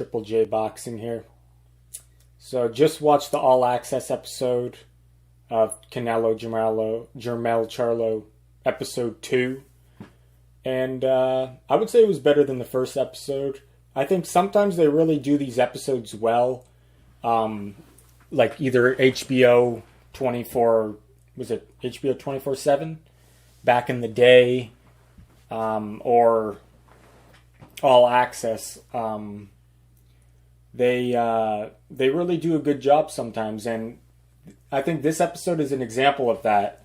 JJJBoxing here. So just watched the All Access episode of Canelo Jermell Charlo episode 2. And I would say it was better than the first episode. I think sometimes they really do these episodes well. Like either HBO 24, was it HBO 24/7 back in the day, or All Access. They really do a good job sometimes, and I think this episode is an example of that.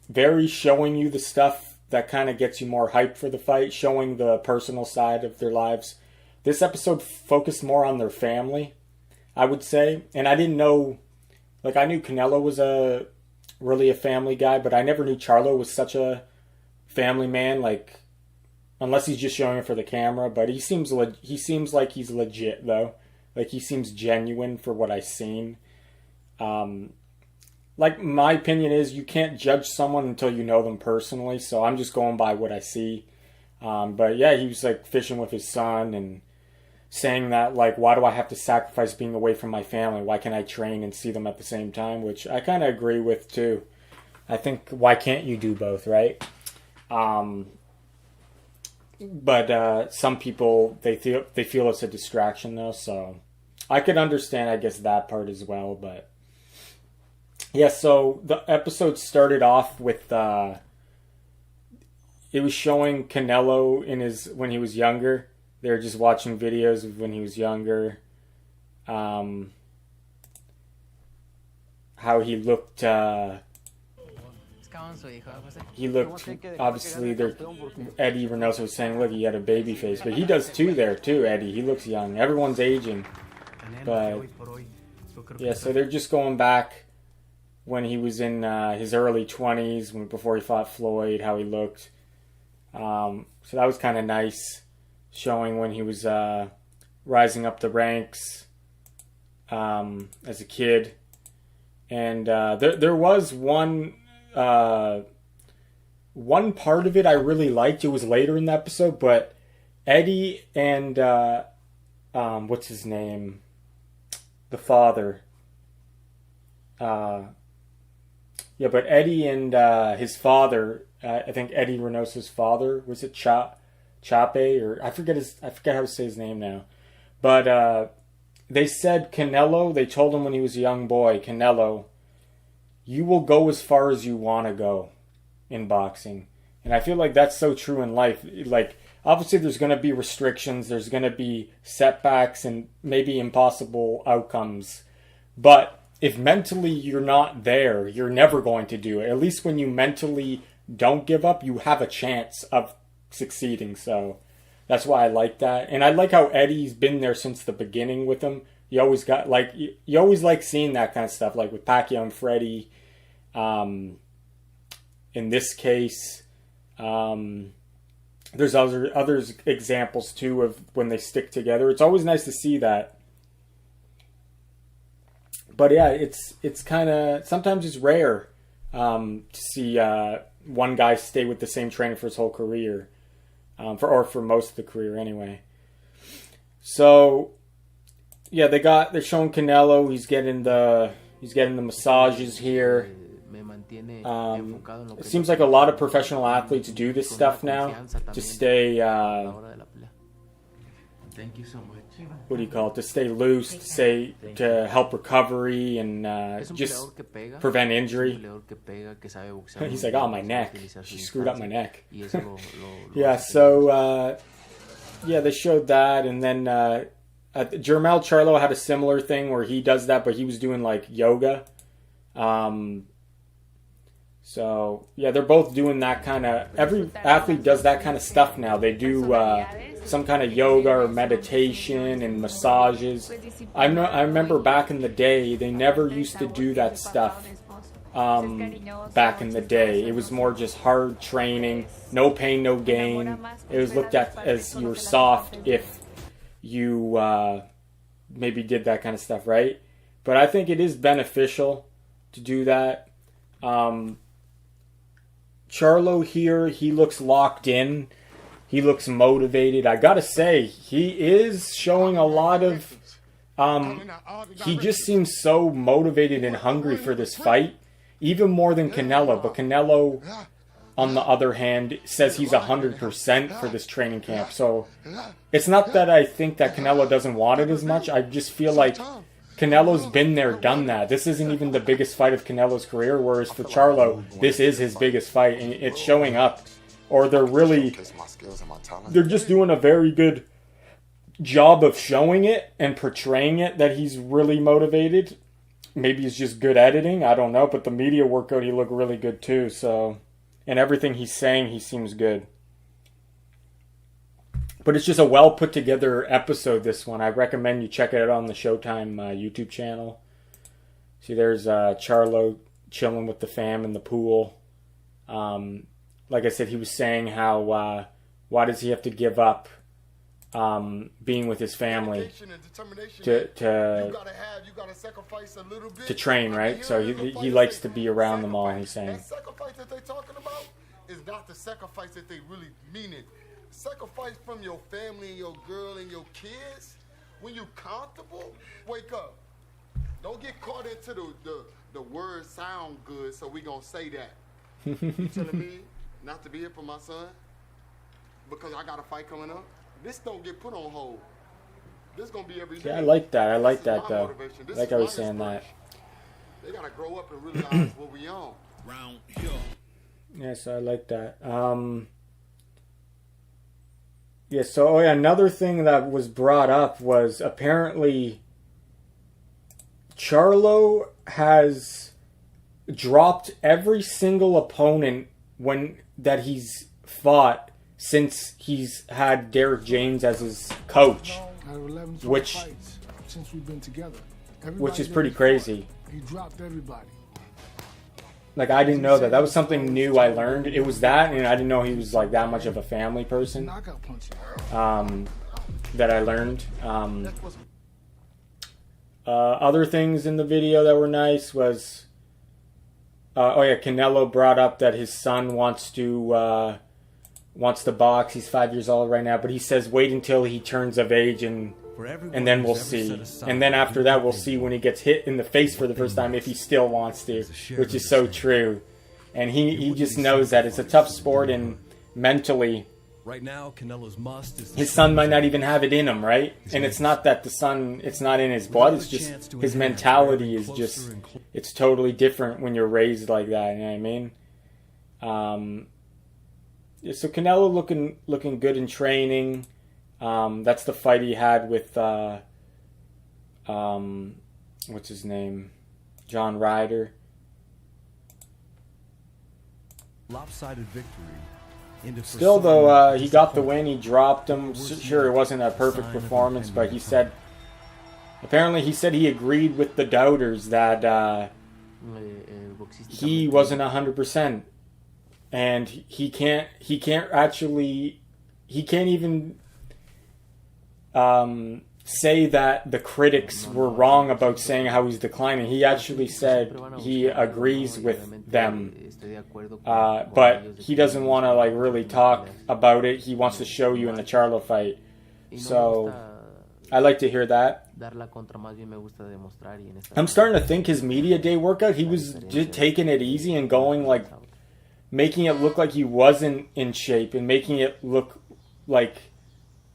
Very showing you the stuff that kind of gets you more hyped for the fight, showing the personal side of their lives. This episode focused more on their family, I would say, and I didn't know, like I knew Canelo was really a family guy, but I never knew Charlo was such a family man, like, unless he's just showing it for the camera. But he seems like he's legit, though. Like, he seems genuine for what I've seen. Like, my opinion is you can't judge someone until you know them personally, so I'm just going by what I see. But yeah, he was like fishing with his son and saying that, like, why do I have to sacrifice being away from my family? Why can't I train and see them at the same time? Which I kind of agree with too. I think, why can't you do both, right? But some people, they feel it's a distraction though, so I could understand, I guess, that part as well. But yeah, so the episode started off with it was showing Canelo when he was younger. They were just watching videos of when he was younger. How he looked. He looked, obviously, Eddie Reynoso was saying, look, he had a baby face. But he does too, Eddie. He looks young. Everyone's aging. But yeah, so they're just going back when he was in his early 20s, before he fought Floyd, how he looked. So that was kind of nice, showing when he was rising up the ranks as a kid. And there was one part of it I really liked. It was later in the episode, but Eddie and what's his name? The father. Yeah, but Eddie and his father, I think Eddie Reynoso's father, was it Chape, or I forget how to say his name now. But they said Canelo, they told him when he was a young boy, Canelo, you will go as far as you want to go in boxing. And I feel like that's so true in life. Like, obviously there's going to be restrictions, there's going to be setbacks and maybe impossible outcomes. But if mentally you're not there, you're never going to do it. At least when you mentally don't give up, you have a chance of succeeding. So that's why I like that. And I like how Eddie's been there since the beginning with him. You always like seeing that kind of stuff, like with Pacquiao and Freddie. In this case, there's other examples too of when they stick together. It's always nice to see that. But yeah, it's kind of, sometimes it's rare to see one guy stay with the same trainer for his whole career, for most of the career anyway. So yeah, they're showing Canelo. He's getting the massages here. It seems like a lot of professional athletes do this stuff now to stay. Thank you so much. What do you call it? To stay loose, to help recovery and just prevent injury. He's like, oh, my neck. She screwed up my neck. Yeah, so yeah, they showed that, and then Jermell Charlo had a similar thing where he does that, but he was doing like yoga. So yeah, they're both doing that kind of. Every athlete does that kind of stuff now. They do some kind of yoga or meditation and massages. I remember back in the day, they never used to do that stuff. Back in the day, it was more just hard training, no pain, no gain. It was looked at as you were soft if you maybe did that kind of stuff, right? But I think it is beneficial to do that. Charlo here, he looks locked in. He looks motivated. I gotta say, he is showing a lot of... he just seems so motivated and hungry for this fight, even more than Canelo. But Canelo, on the other hand, says he's 100% for this training camp. So it's not that I think that Canelo doesn't want it as much. I just feel like Canelo's been there, done that. This isn't even the biggest fight of Canelo's career, whereas for Charlo, this is his biggest fight, and it's showing up. Or they're just doing a very good job of showing it and portraying it that he's really motivated. Maybe it's just good editing, I don't know, but the media workout, he looked really good too, so... And everything he's saying, he seems good. But it's just a well put together episode, this one. I recommend you check it out on the Showtime YouTube channel. See, there's Charlo chilling with the fam in the pool. Like I said, he was saying how, why does he have to give up being with his family to train, right? So he likes to be around them all, he's saying. That sacrifice that they're talking about is not the sacrifice that they really mean it. Sacrifice from your family and your girl and your kids. When you're comfortable, wake up. Don't get caught into the word sound good, so we gonna say that. You telling me not to be here for my son because I got a fight coming up? This don't get put on hold. This gonna be every day. Yeah, I like that. I like that though. Like I was saying that. They gotta grow up and realize what we on. Round here. Yes, I like that. Yeah, so another thing that was brought up was apparently Charlo has dropped every single opponent that he's fought since he's had Derek James as his coach, which is pretty crazy. He dropped everybody. Like, I didn't know that. That was something new I learned. It was that, and I didn't know he was like that much of a family person. That I learned. Other things in the video that were nice was, Canelo brought up that his son wants to box. He's 5 years old right now, but he says wait until he turns of age and then we'll see. And then after that, we'll see when he gets hit in the face for the first time if he still wants to, which is so true. And he just knows that it's a tough sport, and mentally, right now, Canelo's must is his son might not even have it in him, right? And it's not that the son, it's not in his blood, it's just his mentality is just, it's totally different when you're raised like that, you know what I mean? So Canelo looking good in training. That's the fight he had with what's his name, John Ryder. Lopsided victory. Still though, he got the win. He dropped him. Sure, it wasn't a perfect performance, but he said he agreed with the doubters that he wasn't 100%. And he can't even say that the critics were wrong about saying how he's declining. He actually said he agrees with them, but he doesn't want to like really talk about it. He wants to show you in the Charlo fight. So I like to hear that. I'm starting to think his media day workout, he was just taking it easy and going like, making it look like he wasn't in shape and making it look like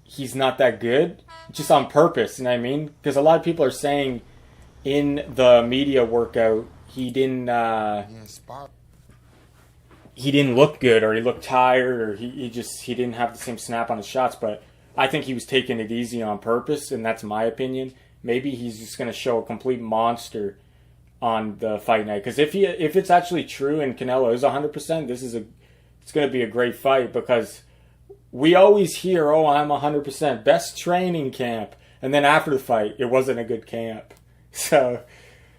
he's not that good, just on purpose, you know what I mean? Because a lot of people are saying in the media workout he didn't look good, or he looked tired, or he didn't have the same snap on his shots. But I think he was taking it easy on purpose, and that's my opinion. Maybe he's just going to show a complete monster on the fight night, because if it's actually true and Canelo is 100%, it's going to be a great fight, because we always hear, I'm 100%, best training camp, and then after the fight it wasn't a good camp. So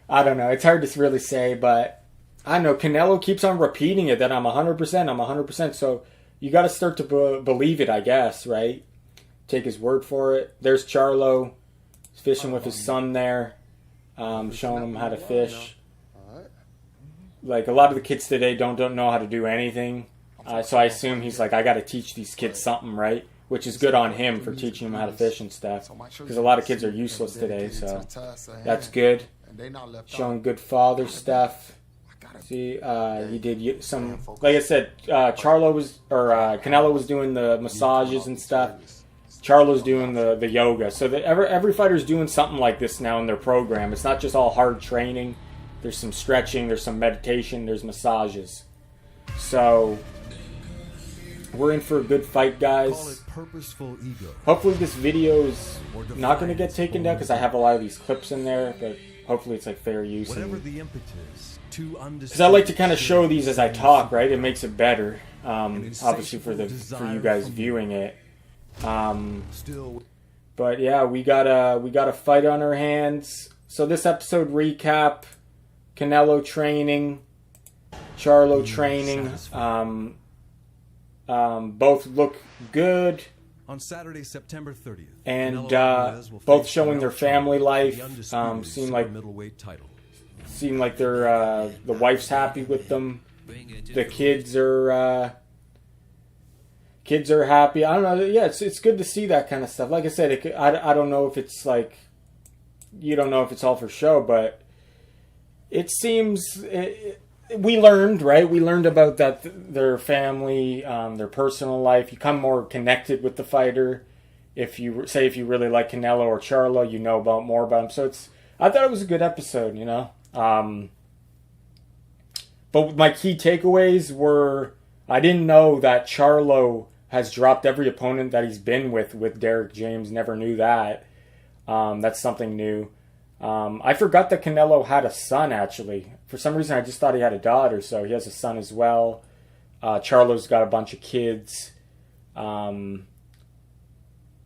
I don't know, it's hard to really say, but I know Canelo keeps on repeating it, that I'm 100%, so you got to start to believe it, I guess, right? Take his word for it. There's Charlo, he's fishing with his son there. Showing them how to fish. Like, a lot of the kids today don't know how to do anything. So I assume he's like, I got to teach these kids something, right? Which is good on him for teaching them how to fish and stuff. Because a lot of kids are useless today, so that's good. Showing good father stuff. See, he did some, like I said, Canelo was doing the massages and stuff. Charlo's doing the yoga. So every fighter's doing something like this now in their program. It's not just all hard training. There's some stretching, there's some meditation, there's massages. So we're in for a good fight, guys. Hopefully this video is not going to get taken down because I have a lot of these clips in there, but hopefully it's like fair use. Because I like to kind of show these as I talk, right? It makes it better, obviously for you guys viewing it. But yeah, we got a fight on our hands. So this episode recap: Canelo training, Charlo training. Both look good. On Saturday, September 30th, and both showing their family life. Seem like they're the wife's happy with them. The kids are happy. I don't know. Yeah, it's good to see that kind of stuff. Like I said, I don't know if it's like, you don't know if it's all for show, but it seems we learned, right? We learned about that their family, their personal life. You become more connected with the fighter. If you really like Canelo or Charlo, you know more about him. So I thought it was a good episode, you know. But my key takeaways were, I didn't know that Charlo has dropped every opponent that he's been with Derek James. Never knew that. That's something new. I forgot that Canelo had a son, actually. For some reason, I just thought he had a daughter, so he has a son as well. Charlo's got a bunch of kids. Oh,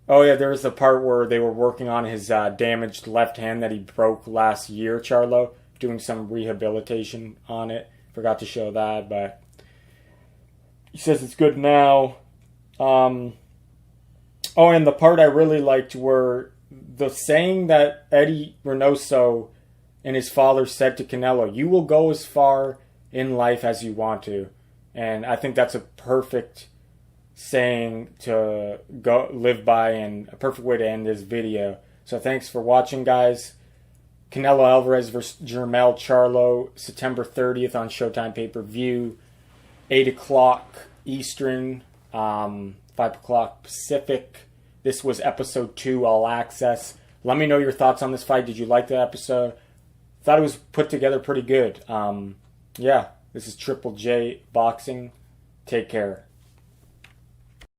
yeah, there was the part where they were working on his damaged left hand that he broke last year, Charlo, doing some rehabilitation on it. Forgot to show that, but he says it's good now. Oh, and the part I really liked were the saying that Eddie Reynoso and his father said to Canelo, "You will go as far in life as you want to." And I think that's a perfect saying to go live by and a perfect way to end this video. So thanks for watching, guys. Canelo Alvarez versus Jermell Charlo, September 30th on Showtime pay-per-view, 8 o'clock Eastern, 5 o'clock Pacific. This was episode 2, All Access. Let me know your thoughts on this fight. Did you like the episode? Thought it was put together pretty good. Yeah, this is JJJBoxing. Take care.